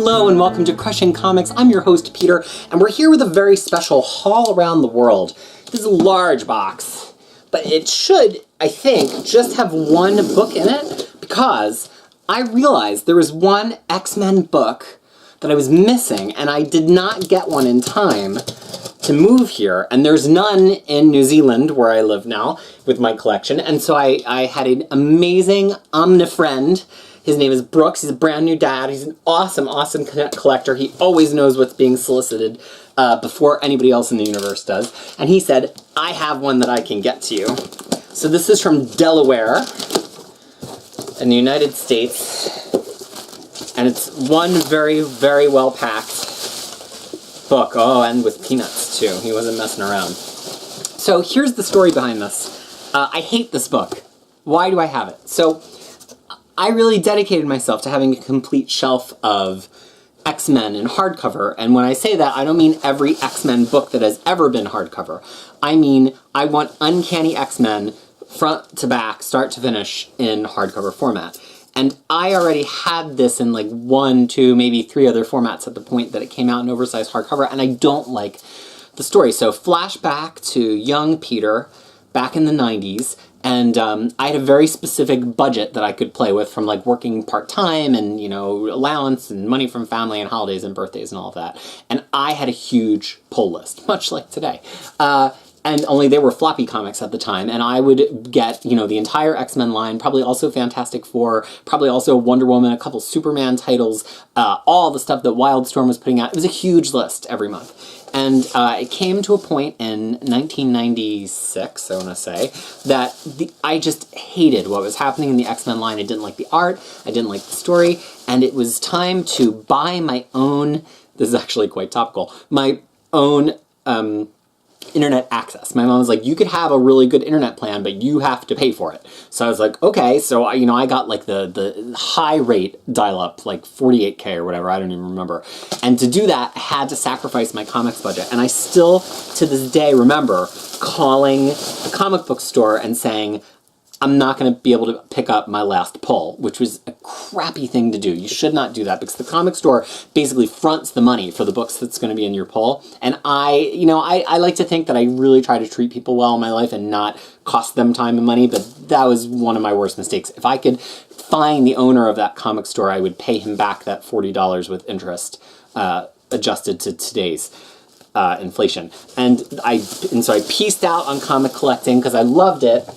Hello and welcome to Crushing Comics. I'm your host Peter, and we're here with a very special haul around the world. This is a large box, but it should, I think, just have one book in it, because I realized there was one X-Men book that I was missing, and I did not get one in time to move here, and there's none in New Zealand, where I live now, with my collection, and so I had an amazing omni-friend. His name is Brooks. He's a brand new dad. He's an awesome, awesome collector. He always knows what's being solicited before anybody else in the universe does, and he said, I have one that I can get to you. So this is from Delaware, in the United States, and it's one very, very well-packed book. Oh, and with peanuts, too. He wasn't messing around. So here's the story behind this. I hate this book. Why do I have it? So I really dedicated myself to having a complete shelf of X-Men in hardcover, and when I say that, I don't mean every X-Men book that has ever been hardcover. I mean, I want Uncanny X-Men front to back, start to finish, in hardcover format. And I already had this in like 1, 2, maybe 3 other formats at the point that it came out in oversized hardcover, and I don't like the story. So flashback to young Peter back in the 90s, and I had a very specific budget that I could play with from like working part-time and, you know, allowance and money from family and holidays and birthdays and all of that. And I had a huge pull list, much like today. And only they were floppy comics at the time, and I would get, you know, the entire X-Men line, probably also Fantastic Four, probably also Wonder Woman, a couple Superman titles, all the stuff that Wildstorm was putting out. It was a huge list every month. And it came to a point in 1996, I want to say, that I just hated what was happening in the X-Men line. I didn't like the art, I didn't like the story, and it was time to buy my own, this is actually quite topical, my own internet access. My mom was like, you could have a really good internet plan, but you have to pay for it. So I was like, okay, so I got like the high rate dial-up, like 48K or whatever, I don't even remember. And to do that, I had to sacrifice my comics budget. And I still, to this day, remember calling the comic book store and saying, I'm not going to be able to pick up my last pull, which was a crappy thing to do. You should not do that, because the comic store basically fronts the money for the books that's going to be in your pull. And I like to think that I really try to treat people well in my life and not cost them time and money, but that was one of my worst mistakes. If I could find the owner of that comic store, I would pay him back that $40 with interest, adjusted to today's inflation. And so I pieced out on comic collecting because I loved it.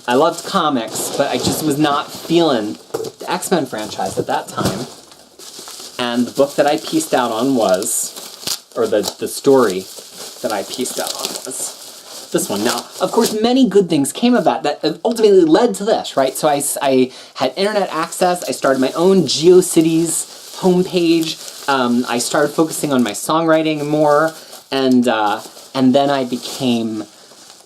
I loved comics, but I just was not feeling the X-Men franchise at that time. And the book that I pieced out on was, or the story that I pieced out on was this one. Now, of course, many good things came of that ultimately led to this, right? So I had internet access, I started my own GeoCities homepage, I started focusing on my songwriting more, and then I became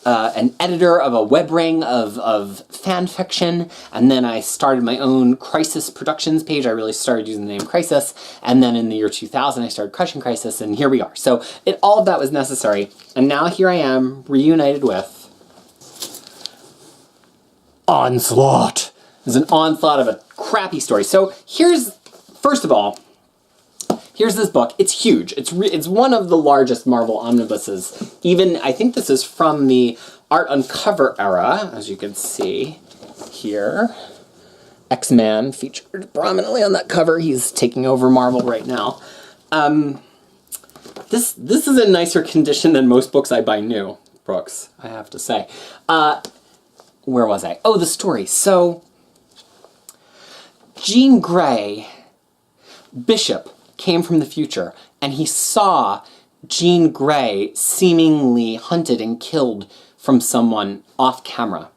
an editor of a web ring of fan fiction, and then I started my own Crisis Productions page. I really started using the name Crisis, and then in the year 2000 I started Crushing Crisis, and here we are. So all of that was necessary, and now here I am, reunited with Onslaught. It's an onslaught of a crappy story. So first of all, here's this book. It's huge. It's one of the largest Marvel omnibuses. Even, I think this is from the art on cover era, as you can see here. X-Man featured prominently on that cover. He's taking over Marvel right now. This is in nicer condition than most books I buy new, Brooks, I have to say. Where was I? Oh, the story. So, Jean Grey, Bishop, came from the future, and he saw Jean Grey seemingly hunted and killed from someone off camera.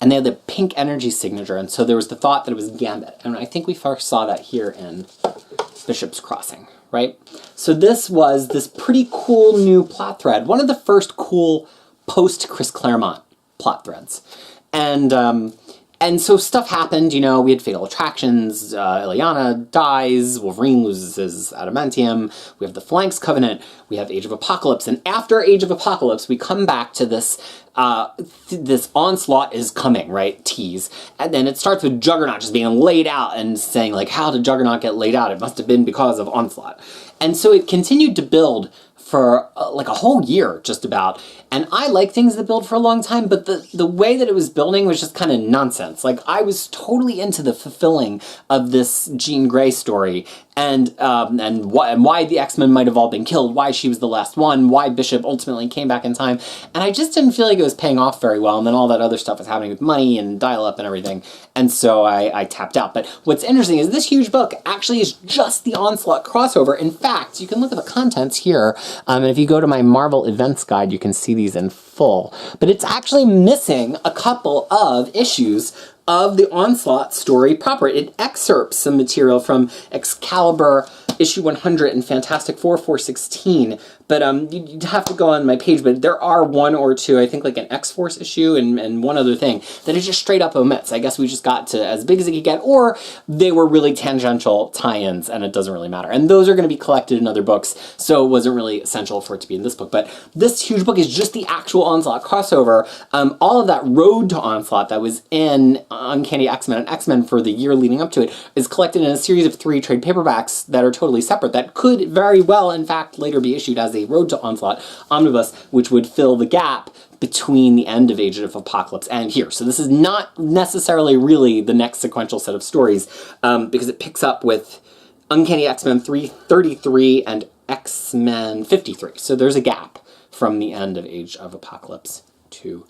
And they had the pink energy signature, and so there was the thought that it was Gambit. And I think we first saw that here in Bishop's Crossing, right? So this was this pretty cool new plot thread, one of the first cool post-Chris Claremont plot threads. And And so stuff happened, you know, we had fatal attractions, Ileana dies, Wolverine loses his adamantium, we have the Phalanx Covenant, we have Age of Apocalypse, and after Age of Apocalypse, we come back to this, this Onslaught is coming, right, tease, and then it starts with Juggernaut just being laid out and saying, like, how did Juggernaut get laid out? It must have been because of Onslaught. And so it continued to build for like a whole year, just about. And I like things that build for a long time, but the way that it was building was just kind of nonsense. Like, I was totally into the fulfilling of this Jean Grey story, and why the X-Men might have all been killed, why she was the last one, why Bishop ultimately came back in time, and I just didn't feel like it was paying off very well, and then all that other stuff was happening with money and dial-up and everything, and so I tapped out. But what's interesting is this huge book actually is just the Onslaught crossover. In fact, you can look at the contents here, and if you go to my Marvel Events Guide, you can see these in full, but it's actually missing a couple of issues of the Onslaught story proper. It excerpts some material from Excalibur issue 100 and Fantastic Four 416, but you'd have to go on my page, but there are one or two, I think like an X-Force issue and one other thing that it just straight up omits. I guess we just got to as big as it could get, or they were really tangential tie-ins and it doesn't really matter. And those are going to be collected in other books, so it wasn't really essential for it to be in this book. But this huge book is just the actual Onslaught crossover. All of that road to Onslaught that was in Uncanny X-Men and X-Men for the year leading up to it is collected in a series of 3 trade paperbacks that are totally separate, that could very well, in fact, later be issued as a Road to Onslaught omnibus, which would fill the gap between the end of Age of Apocalypse and here. So this is not necessarily really the next sequential set of stories, because it picks up with Uncanny X-Men 333 and X-Men 53. So there's a gap from the end of Age of Apocalypse to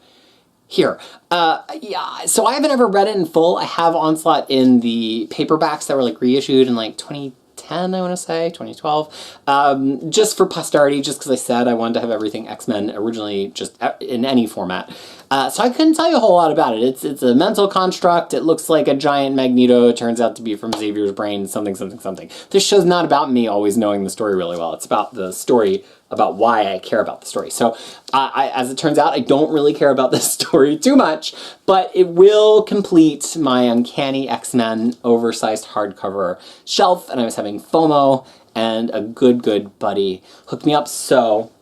here. Yeah, so I haven't ever read it in full. I have Onslaught in the paperbacks that were like reissued in like 2010, I want to say, 2012, just for posterity, just because I said I wanted to have everything X-Men originally just in any format. So I couldn't tell you a whole lot about it. It's a mental construct. It looks like a giant Magneto. It turns out to be from Xavier's brain, something, something, something. This show's not about me always knowing the story really well. It's about the story, about why I care about the story. So as it turns out, I don't really care about this story too much, but it will complete my Uncanny X-Men oversized hardcover shelf, and I was having FOMO, and a good buddy hooked me up. So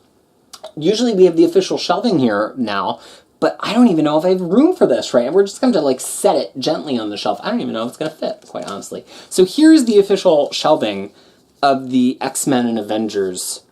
usually we have the official shelving here now, but I don't even know if I have room for this, right? We're just going to like set it gently on the shelf. I don't even know if it's going to fit, quite honestly. So here's the official shelving of the X-Men and Avengers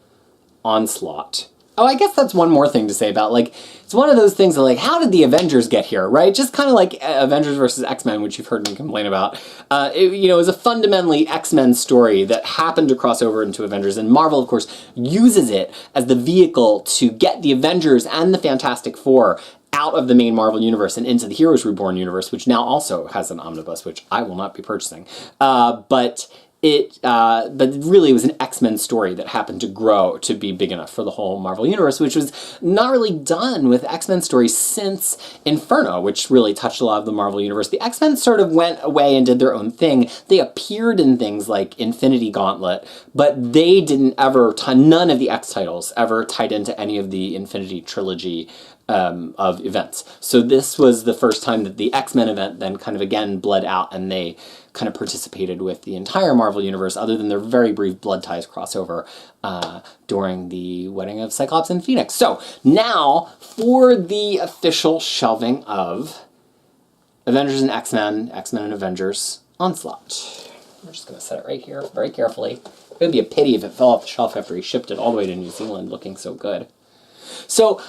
Onslaught. Oh, I guess that's one more thing to say about, like, it's one of those things that, like, how did the Avengers get here, right? Just kind of like Avengers versus X-Men, which you've heard me complain about. It was a fundamentally X-Men story that happened to cross over into Avengers, and Marvel, of course, uses it as the vehicle to get the Avengers and the Fantastic Four out of the main Marvel universe and into the Heroes Reborn universe, which now also has an omnibus, which I will not be purchasing. But really it was an X-Men story that happened to grow to be big enough for the whole Marvel universe, which was not really done with X-Men stories since Inferno, which really touched a lot of the Marvel universe. The X-Men sort of went away and did their own thing. They appeared in things like Infinity Gauntlet, but they didn't ever, none of the X titles ever tied into any of the Infinity Trilogy of events. So this was the first time that the X-Men event then kind of again bled out, and they kind of participated with the entire Marvel universe, other than their very brief Blood Ties crossover during the wedding of Cyclops and Phoenix. So now for the official shelving of Avengers and X-Men, X-Men and Avengers Onslaught. We're just going to set it right here very carefully. It would be a pity if it fell off the shelf after he shipped it all the way to New Zealand looking so good. So,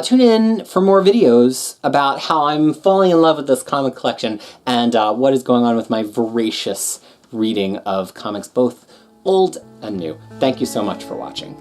tune in for more videos about how I'm falling in love with this comic collection and what is going on with my voracious reading of comics, both old and new. Thank you so much for watching.